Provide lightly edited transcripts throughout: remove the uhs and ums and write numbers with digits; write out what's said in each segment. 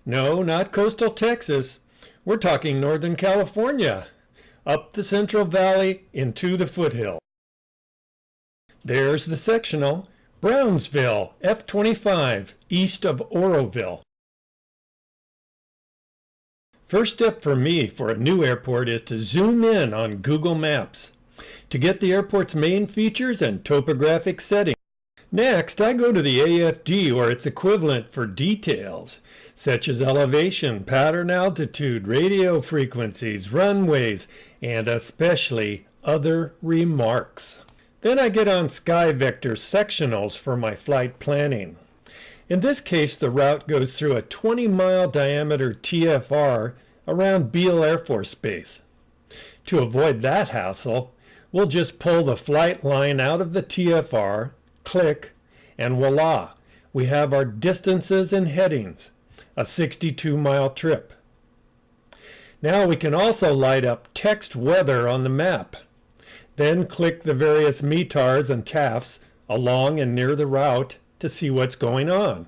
No, not coastal Texas. We're talking Northern California, up the Central Valley into the foothill. There's the sectional, Brownsville, F-25, east of Oroville. First step for me for a new airport is to zoom in on Google Maps to get the airport's main features and topographic settings. Next, I go to the AFD or its equivalent for details, such as elevation, pattern altitude, radio frequencies, runways, and especially other remarks. Then I get on SkyVector sectionals for my flight planning. In this case, the route goes through a 20-mile diameter TFR around Beale Air Force Base. To avoid that hassle, we'll just pull the flight line out of the TFR, click, and voila, we have our distances and headings, a 62-mile trip. Now we can also light up text weather on the map. Then click the various METARs and TAFs along and near the route to see what's going on.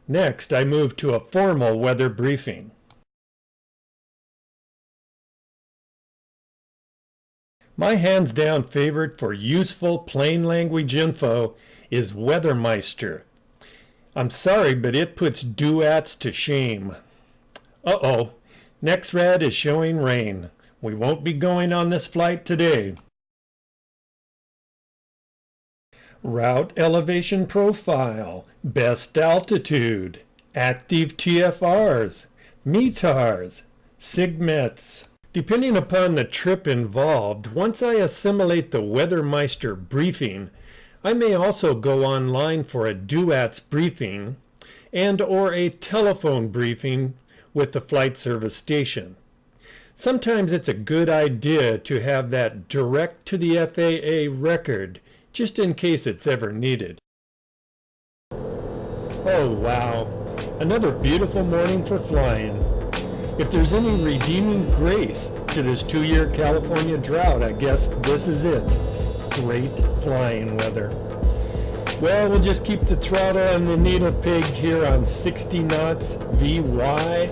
Next, I move to a formal weather briefing. My hands-down favorite for useful plain language info is Weathermeister. I'm sorry, but it puts duets to shame. Uh-oh, NexRad is showing rain. We won't be going on this flight today. Route elevation profile, best altitude, active TFRs, METARs, SIGMETs. Depending upon the trip involved, once I assimilate the Weathermeister briefing, I may also go online for a duets briefing and or a telephone briefing with the flight service station. Sometimes it's a good idea to have that direct to the FAA record, just in case it's ever needed. Oh wow, another beautiful morning for flying. If there's any redeeming grace to this 2-year California drought, I guess this is it. Great flying weather. Well, we'll just keep the throttle and the needle pegged here on 60 knots VY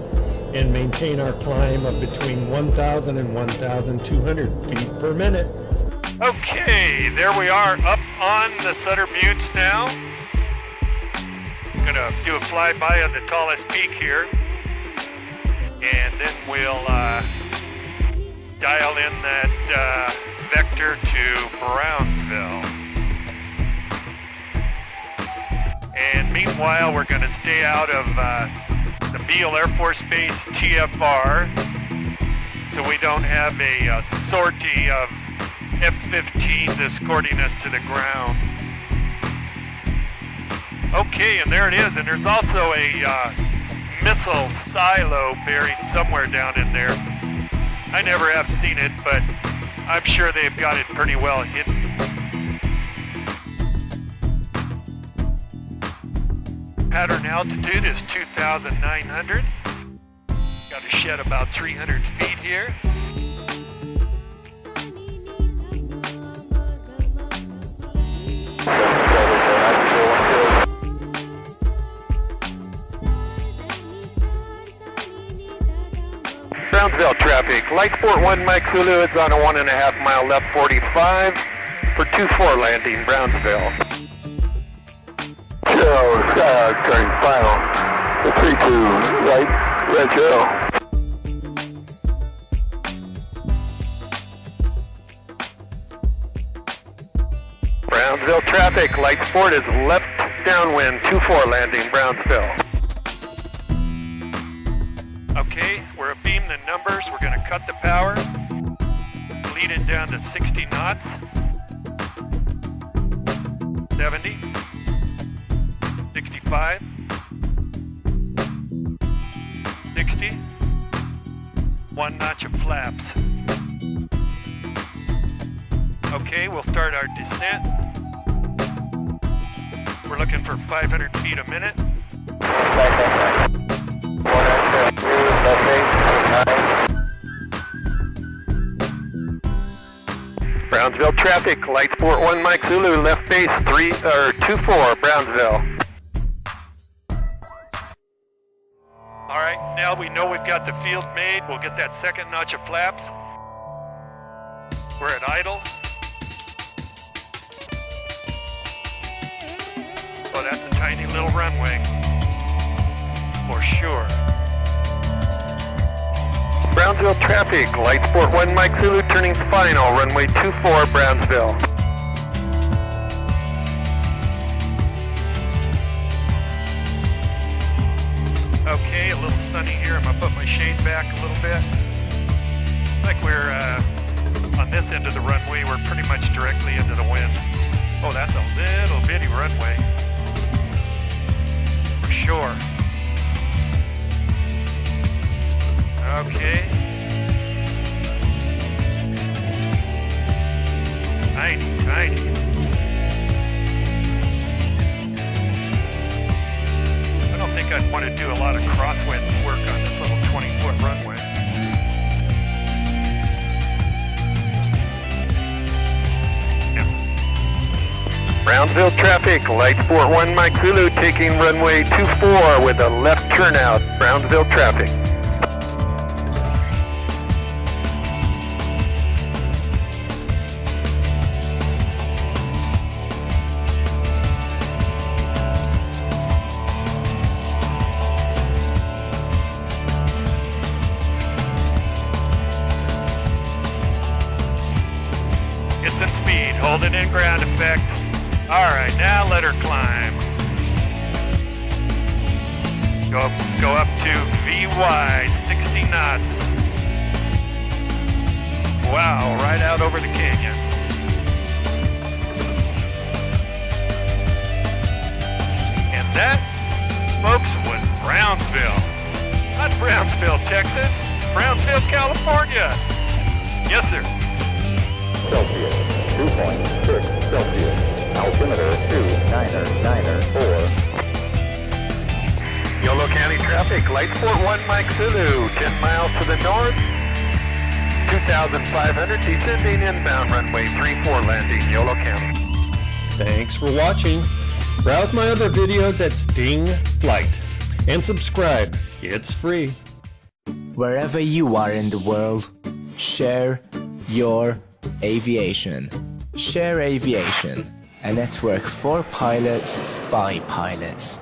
and maintain our climb of between 1,000 and 1,200 feet per minute. Okay, there we are up on the Sutter Buttes now. Gonna do a flyby of the tallest peak here. And then we'll dial in that vector to Brownsville. And meanwhile, we're going to stay out of the Beale Air Force Base TFR so we don't have a sortie of F-15s escorting us to the ground. Okay, and there it is. And there's also a missile silo buried somewhere down in there. I never have seen it, but I'm sure they've got it pretty well hidden. Pattern altitude is 2,900. Got to shed about 300 feet here. Brownsville traffic, light sport 1 Mike Zulu, it's on a 1.5 mile left 45 for 2-4 landing Brownsville. Turning final, the 3-2 right, red Joe. Brownsville traffic, light sport is left downwind 2-4 landing Brownsville. Okay, we're abeam the numbers. We're going to cut the power, lead it down to 60 knots, 70, 65, 60, 1 notch of flaps. Okay, we'll start our descent. We're looking for 500 feet a minute. Brownsville traffic, light sport 1 Mike Zulu, left base 2-4 Brownsville. now we know we've got the field made, we'll get that second notch of flaps. We're at idle. Oh, that's a tiny little runway. For sure. Brownsville traffic, Light Sport 1 Mike Zulu turning final, runway 24 Brownsville. Okay, a little sunny here. I'm gonna put my shade back a little bit. Like we're on this end of the runway, we're pretty much directly into the wind. Oh, that's a little bitty runway. For sure. Okay. Tiny, tiny. I don't think I'd want to do a lot of crosswind work on this little 20-foot runway. Brownsville traffic, Light Sport 1 Mike Zulu taking runway 24 with a left turnout, Brownsville traffic. Get some speed, hold it in ground effect. All right, now let her climb. Go up to VY, 60 knots. Wow, right out over the canyon. And that, folks, was Brownsville. Not Brownsville, Texas. Brownsville, California. Yes, sir. Celsius, 2.6 Celsius. Altimeter 29994. Yolo County traffic, Light Sport 1 Mike Zulu, 10 miles to the north, 2,500 descending inbound runway 34 landing, Yolo County. Thanks for watching. Browse my other videos at Sting Flight and subscribe. It's free. Wherever you are in the world, share your aviation. Share Aviation, a network for pilots by pilots.